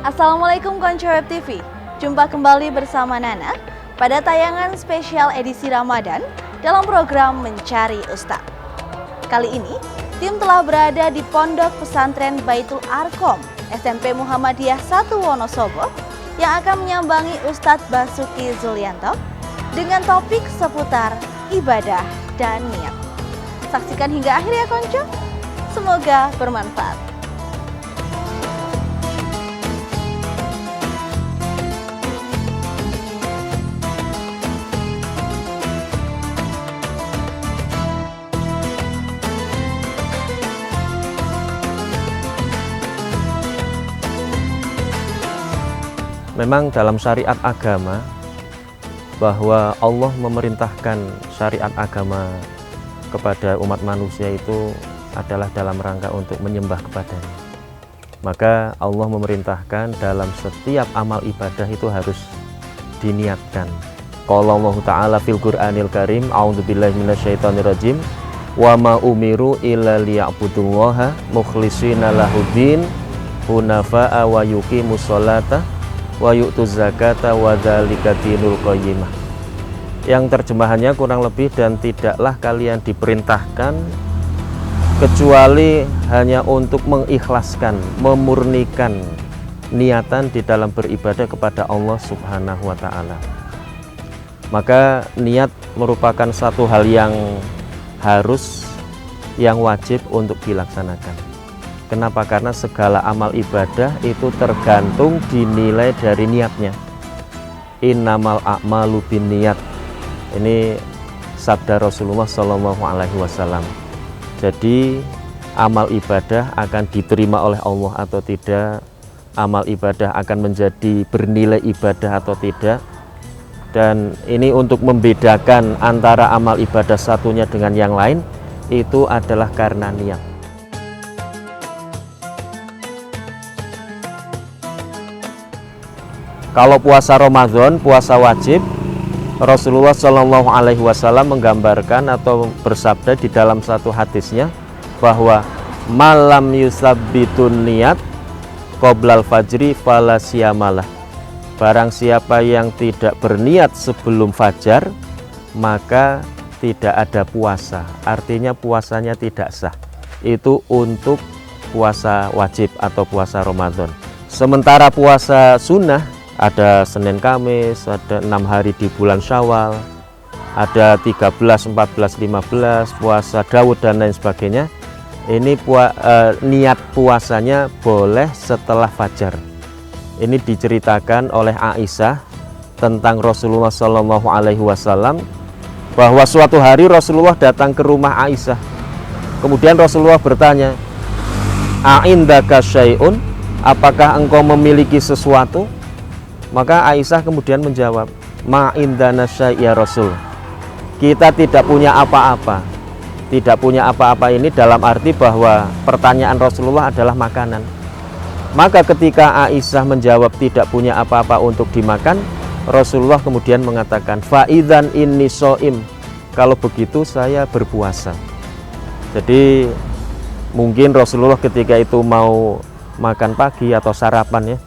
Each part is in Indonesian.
Assalamualaikum Konco Web TV. Jumpa kembali bersama Nana pada tayangan spesial edisi Ramadan dalam program Mencari Ustadz. Kali ini, tim telah berada di Pondok Pesantren Baitul Arqam SMP Muhammadiyah 1 Wonosobo yang akan menyambangi Ustadz Basuki Zulyanto dengan topik seputar ibadah dan niat. Saksikan hingga akhir ya Konco. Semoga bermanfaat. Memang dalam syariat agama bahwa Allah memerintahkan syariat agama kepada umat manusia itu adalah dalam rangka untuk menyembah kepadanya. Maka Allah memerintahkan dalam setiap amal ibadah itu harus diniatkan. Qala Allah Ta'ala fil Qur'anil Karim, a'udzubillahi minasyaitonirrajim, wa ma umiru illa liya'budullaha mukhlishina lahuddin hunafa'a wa yuqimus sholata wa yu'tuz zakata wa dzalika dinul qayyimah. Yang terjemahannya kurang lebih, dan tidaklah kalian diperintahkan kecuali hanya untuk mengikhlaskan, memurnikan niatan di dalam beribadah kepada Allah Subhanahu wa taala. Maka niat merupakan satu hal yang harus, yang wajib untuk dilaksanakan. Kenapa? Karena segala amal ibadah itu tergantung dinilai dari niatnya. Innamal a'malu binniyat. Ini sabda Rasulullah Shallallahu Alaihi Wasallam. Jadi amal ibadah akan diterima oleh Allah atau tidak, amal ibadah akan menjadi bernilai ibadah atau tidak. Dan ini untuk membedakan antara amal ibadah satunya dengan yang lain, itu adalah karena niat. Kalau puasa Ramadan, puasa wajib, Rasulullah Shallallahu Alaihi Wasallam menggambarkan atau bersabda di dalam satu hadisnya bahwa malam yusabbitun niat qoblal fajri fala siyamalah. Barang siapa yang tidak berniat sebelum fajar, maka tidak ada puasa. Artinya puasanya tidak sah. Itu untuk puasa wajib atau puasa Ramadan. Sementara puasa sunnah, ada Senin Kamis, ada 6 hari di bulan Syawal, ada 13, 14, 15, puasa Daud dan lain sebagainya. Ini niat puasanya boleh setelah fajar. Ini diceritakan oleh Aisyah tentang Rasulullah Shallallahu Alaihi Wasallam bahwa suatu hari Rasulullah datang ke rumah Aisyah. Kemudian Rasulullah bertanya, "A'indaka syai'un? Apakah engkau memiliki sesuatu?" Maka Aisyah kemudian menjawab, "Ma indana syai' ya Rasul." Kita tidak punya apa-apa. Tidak punya apa-apa ini dalam arti bahwa pertanyaan Rasulullah adalah makanan. Maka ketika Aisyah menjawab tidak punya apa-apa untuk dimakan, Rasulullah kemudian mengatakan, "Fa idzan inni shaim." Kalau begitu saya berpuasa. Jadi mungkin Rasulullah ketika itu mau makan pagi atau sarapan ya,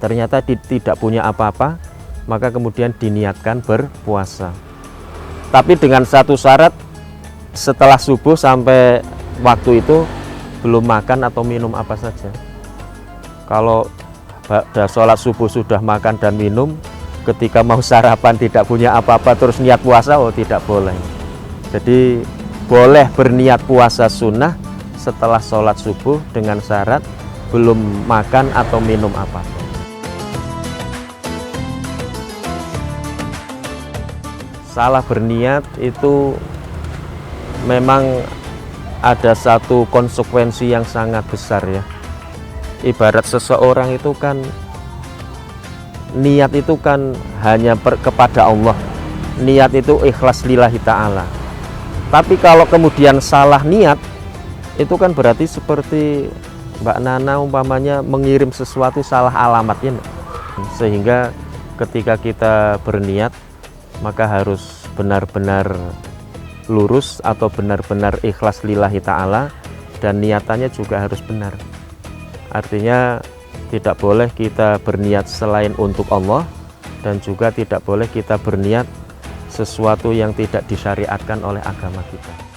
ternyata tidak punya apa-apa, maka kemudian diniatkan berpuasa. Tapi dengan satu syarat, setelah subuh sampai waktu itu belum makan atau minum apa saja. Kalau pada sholat subuh sudah makan dan minum, ketika mau sarapan tidak punya apa-apa terus niat puasa, oh tidak boleh. Jadi boleh berniat puasa sunnah setelah sholat subuh dengan syarat belum makan atau minum apa-apa. Salah berniat itu memang ada satu konsekuensi yang sangat besar ya. Ibarat seseorang itu kan, niat itu kan hanya kepada Allah. Niat itu ikhlas lillahi ta'ala. Tapi kalau kemudian salah niat, itu kan berarti seperti Mbak Nana umpamanya mengirim sesuatu salah alamatnya. Sehingga ketika kita berniat, maka harus benar-benar lurus atau benar-benar ikhlas lillahi ta'ala, dan niatannya juga harus benar. Artinya tidak boleh kita berniat selain untuk Allah, dan juga tidak boleh kita berniat sesuatu yang tidak disyariatkan oleh agama kita.